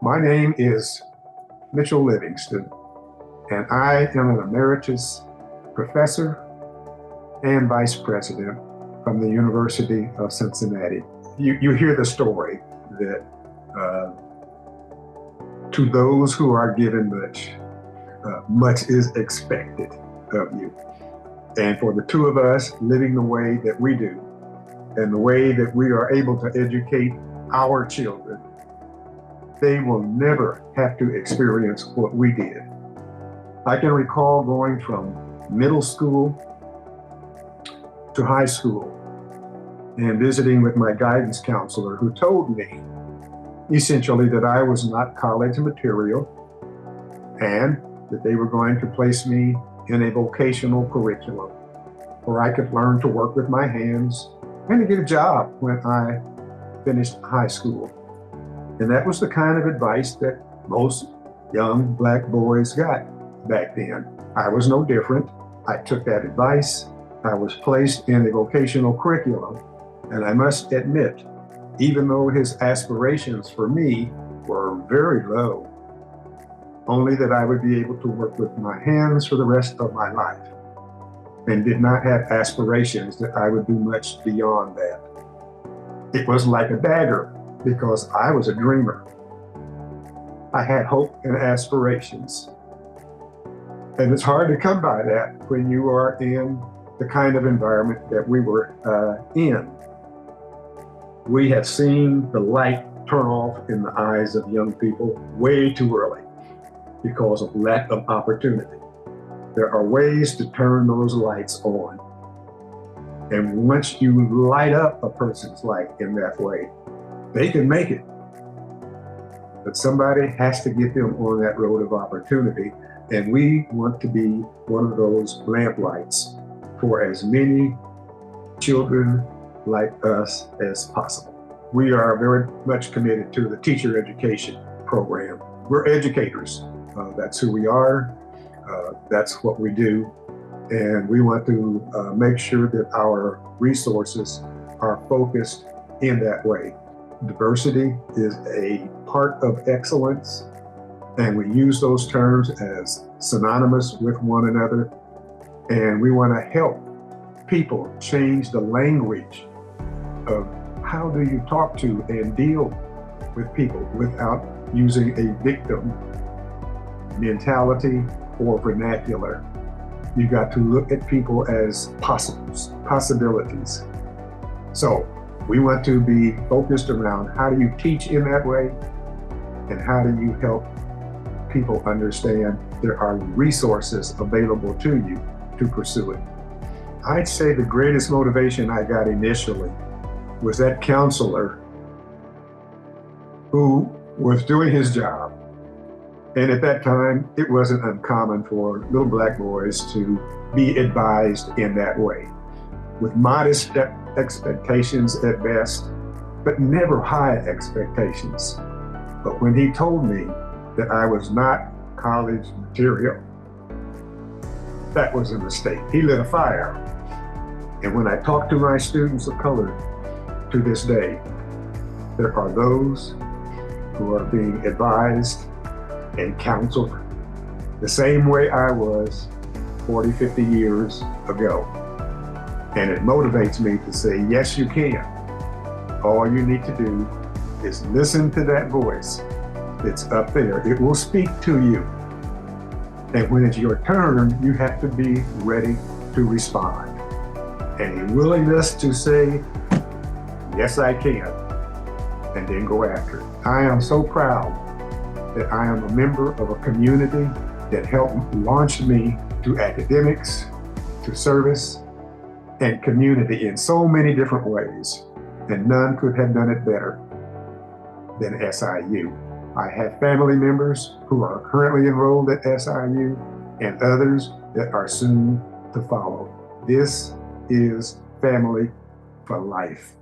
My name is Mitchel Livingston, and I am an emeritus professor and vice president from the University of Cincinnati. You hear the story that to those who are given much, much is expected of you. And for the two of us living the way that we do, and the way that we are able to educate our children, they will never have to experience what we did. I can recall going from middle school to high school and visiting with my guidance counselor, who told me essentially that I was not college material and that they were going to place me in a vocational curriculum where I could learn to work with my hands and to get a job when I finished high school. And that was the kind of advice that most young Black boys got back then. I was no different. I took that advice. I was placed in a vocational curriculum. And I must admit, even though his aspirations for me were very low, only that I would be able to work with my hands for the rest of my life, and did not have aspirations that I would do much beyond that. It was like a dagger, because I was a dreamer. I had hope and aspirations. And it's hard to come by that when you are in the kind of environment that we were in. We have seen the light turn off in the eyes of young people way too early because of lack of opportunity. There are ways to turn those lights on. And once you light up a person's light in that way, they can make it. But somebody has to get them on that road of opportunity. And we want to be one of those lamplights for as many children like us as possible. We are very much committed to the teacher education program. We're educators. That's who we are. That's what we do. And we want to make sure that our resources are focused in that way. Diversity is a part of excellence, and we use those terms as synonymous with one another. And we want to help people change the language of how do you talk to and deal with people without using a victim mentality or vernacular. You got to look at people as possibilities. So we want to be focused around how do you teach in that way, and how do you help people understand there are resources available to you to pursue it. I'd say the greatest motivation I got initially was that counselor who was doing his job. And at that time, it wasn't uncommon for little Black boys to be advised in that way, with modest expectations at best, but never high expectations. But when he told me that I was not college material, that was a mistake. He lit a fire. And when I talk to my students of color to this day, there are those who are being advised and counseled the same way I was 40, 50 years ago. And it motivates me to say, yes, you can. All you need to do is listen to that voice. It's up there. It will speak to you. And when it's your turn, you have to be ready to respond. And a willingness to say, yes, I can, and then go after it. I am so proud that I am a member of a community that helped launch me to academics, to service, and community in so many different ways, and none could have done it better than SIU. I have family members who are currently enrolled at SIU and others that are soon to follow. This is family for life.